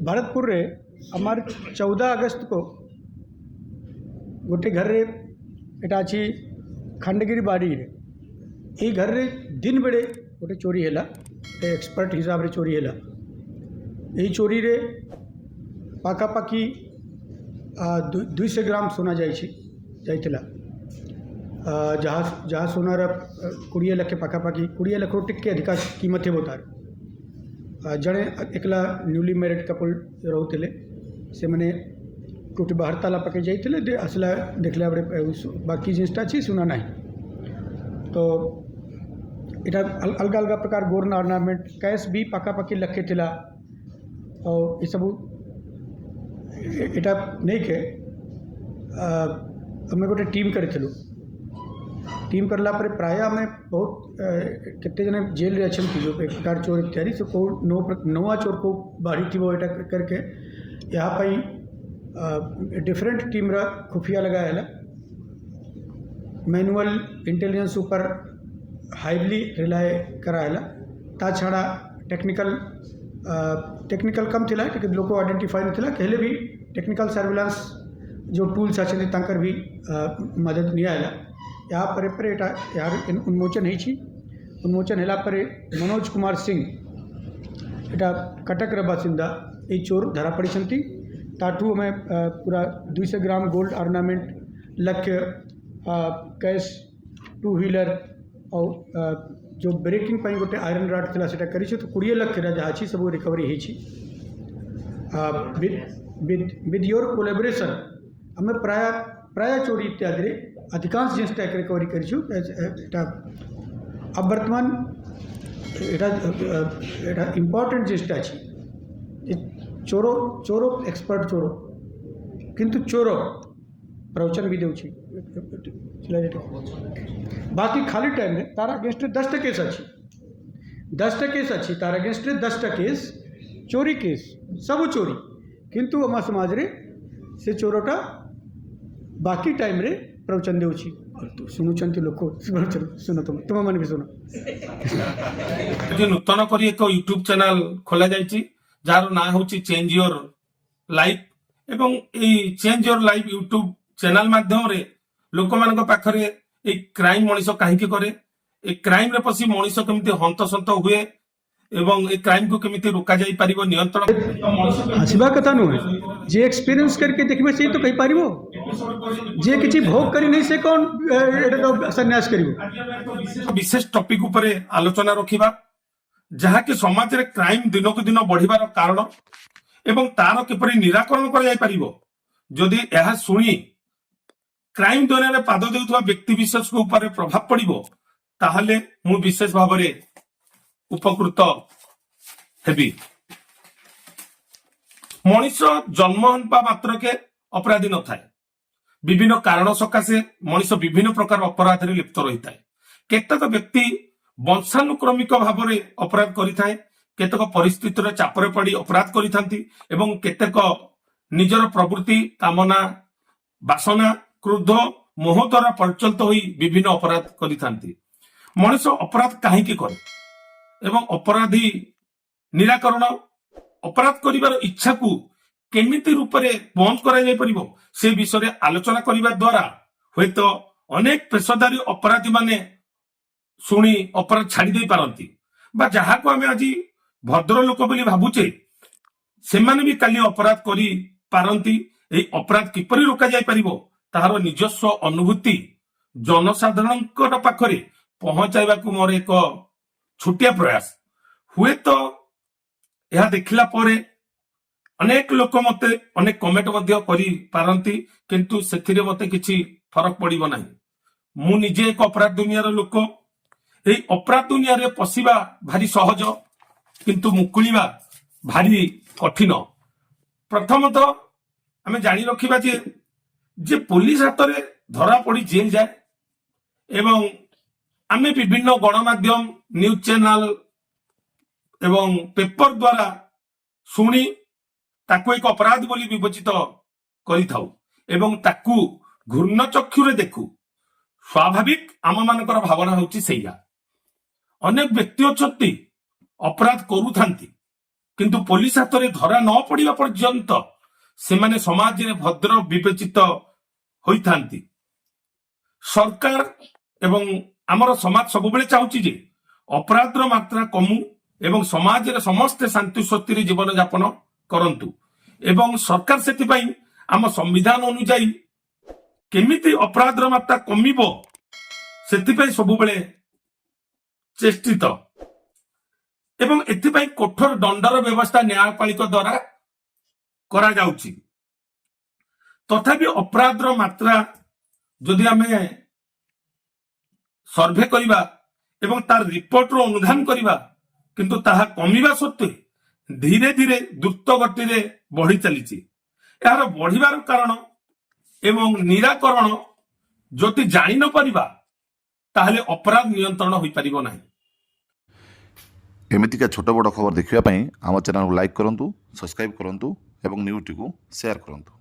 भरतपुर रे हमार 14 अगस्त को गोटे घर रे एटा अछि खंडगिरी बाड़ी रे ई घर रे दिन बेड़े गोटे चोरी हैला एक्सपर्ट हिसाब रे चोरी हैला यही चोरी रे पाखापाखि 200 ग्राम सोना जाइथिला जहाँ जहाँ सोनार 20 लाख पाखापाखि 20 लाख टिके अधिका कीमत है तार जड़े एकला न्यूली मैरिड कपल रोते से मैंने कोटी बाहर ताला पके जाइए आसला देखला बाकी जिनटा अच्छी सुना ना तो इटा अलग अलग प्रकार गोरना ऑर्नामेंट कैश भी पाखापाखि लखे थिला और ये सब इटा नहीं के आम गोटे टीम करूँ टीम करला पर प्राय आम बहुत केते जने जेल रे अछन जो एक प्रकार चोर इत्यादि से को नवा चोर को बाड़ी थी वो एटा करके यहाँ पर डिफरेंट टीम रा खुफिया लगाया मैनुअल इंटेलिजेंस ऊपर हाईली रिलाय कराया ता छाड़ा टेक्निकल कम थिला कि लोग आइडेंटिफाई नहीं थिला कहले भी टेक्निकल सर्विलांस जो टूल्स अच्छे तंकर भी मदद नहीं आया यहाँ पर यार उन्मोचन उन्मोचन है पर मनोज कुमार सिंह एटा कटक बासिंदा ये चोर धरा पड़ी ताठू हमें पूरा 200 ग्राम गोल्ड ऑर्नामेंट लक्ष्य कैश 2 व्हीलर और जो ब्रेकिंग पाई गोटे आयरन रॉड थिला सेटा करी तो 20 लाख जहाँ अच्छी सब रिकवरी विद योर कोलेबोरेशन हमें प्राय चोरी इत्यादि रे अधिकांश जिनटा रिकवरी कर अब वर्तमान एटा इम्पोर्टेंट जिनटा अच्छी चोरो चोरो एक्सपर्ट चोरो किंतु चोरो प्रवचन भी देउछि बाकी खाली टाइम में तार अगेंस्ट 10टा केस अच्छी 10टा केस अच्छी तार अगेंस्ट 10टा केस चोरी केस सब चोरी किंतु आम समाज रे से चोरोटा बाकी टाइम रे प्रवचन देउछि शुणुचंती लोक सुन तुम मैंने भी सुन नूतन करी एक यूट्यूब चैनल खोला जाइछि जार ना होछि चेंज योर लाइफ एवं ए change your life YouTube channel माध्यम रे लोक मान पाखरे ए क्राइम मनीष कहीं करे ए क्राइम रे पसी मनीष केमिति हंतसंत हुए एवं ए क्राइम को केमिति रोका जाई परिबो नियंत्रण हसिबा कथा नुहे जे एक्सपीरियंस करके देखबे से तो कहि पारिबो जे किछि भोग करी नहीं से कौन एटा तो संन्यास करिवो विशेष टॉपिक ऊपर आलोचना रखिबा जहा कि समाज रे क्राइम दिन को दिन बढ़िबार कारण एवं तार किपरि निराकरण कर जाई परिबो जदि यह सुनी क्राइम दुनिया रे पाद देउथबा व्यक्ति विशेष को ऊपर प्रभाव पड़िबो ताहले मु विशेष भाव रे उपकृत हेबी मनीष जन्म होता मात्र के अपराधी न थाए विभिन्न कारण सकाशे मनीष विभिन्न प्रकार अपराध रे लिप्त रही थाए केतक व्यक्ति वंशानुक्रमिक भाव में अपराध करिथाए केतक परिस्थिति रे चापरे पड़ी अपराध करिथांती एवं केतक निजर प्रवृत्ति कामना वासना क्रोध मोह द्वारा परिचालित होई विभिन्न अपराध करिथांती मनीष अपराध काहेकि करे एवं अपराधी निराकरण अपराध करिवार इच्छा को केमिति रूप में बंद करा जाय परिबो से विषय रे आलोचना करिवा द्वारा होयतो अनेक पेशादारी अपराधी माने सुनी अपराध छाड़ी दे पारंती बा जहा को आमे आज भद्र लोक बोली भाबुचे से माने भी काली अपराध करी पारंती ए अपराध किपरि रोका जाय परिबो ताहार निजस्व अनुभूति जनसाधारण पाखरे पहुंचाइबा को मोर एक छोटिया प्रयास हुए तो यह देखला परे अनेक लोक मते अनेक कमेंट मध्य करी पारंती किंतु सेथिरे मते किछि फरक पड़िबो नाही मु निजे एक अपराध दुनिया रो लोक ए अपराध दुनिया रे पसिबा भारी सहज किंतु मुकुलिबा भारी कठिन प्रथमतः आमे जानि रखिबा जे पुलिस हाथ रे धरा पड़ी जेल जाए एवं आमे विभिन्न गणमाध्यम न्यूज चैनल एवं पेपर द्वारा शुणी ताकू एक अपराध बोली विवेचित करिथाउ एवं ताकू घूर्ण चक्षुरे देखू स्वाभाविक आम मानकर भावना होची सेया अनेक व्यक्ति अछंती अपराध करूथांती କିନ୍ତୁ ପୋଲିସ ହାତରେ ଧରା ନ ପଡିବା ପର୍ଯ୍ୟନ୍ତ ସେମାନେ ସମାଜରେ ଭଦ୍ର ବିବେଚିତ ହୋଇଥାନ୍ତି। ସରକାର ଏବଂ ଆମର ସମାଜ ସବୁବେଳେ ଚାହୁଁଛି ଯେ ଅପରାଧର ମାତ୍ରା କମୁ ଏବଂ ସମାଜରେ ସମସ୍ତେ ଶାନ୍ତି ସ୍ୱସ୍ତିରେ ଜୀବନ ଯାପନ କରନ୍ତୁ ଏବଂ ସରକାର ସେଥିପାଇଁ ଆମ ସମ୍ବିଧାନ ଅନୁଯାୟୀ କେମିତି ଅପରାଧର ମାତ୍ରା କମିବ ସେଥିପାଇଁ ସବୁବେଳେ ଚେଷ୍ଟିତ ଏବଂ ଏଥିପାଇଁ କଠୋର ଦଣ୍ଡର ବ୍ୟବସ୍ଥା ନ୍ୟାୟପାଳିକା ଦ୍ୱାରା କରାଯାଉଛି। ତଥାପି ଅପରାଧର ମାତ୍ରା ଯଦି ଆମେ ସର୍ଭେ କରିବା ଏବଂ ତାର ରିପୋର୍ଟରୁ ଅନୁଧ୍ୟାନ କରିବା କିନ୍ତୁ ତାହା କମିବା ସତ୍ତ୍ୱେ ଧୀରେ ଧୀରେ ଦ୍ରୁତ ଗତିରେ ବଢି ଚାଲିଛି। ଏହାର ବଢିବାର କାରଣ ଏବଂ ନିରାକରଣ ଯଦି ଜାଣି ନ ପାରିବା ତାହେଲେ ଅପରାଧ ନିୟନ୍ତ୍ରଣ ହୋଇପାରିବ ନାହିଁ। ଏମିତିକା ଛୋଟ ବଡ଼ ଖବର ଦେଖିବା ପାଇଁ ଆମ ଚ୍ୟାନେଲକୁ ଲାଇକ୍ କରନ୍ତୁ, ସବସ୍କ୍ରାଇବ୍ କରନ୍ତୁ ଏବଂ ନ୍ୟୁଜ୍ଟିକୁ ସେୟାର କରନ୍ତୁ।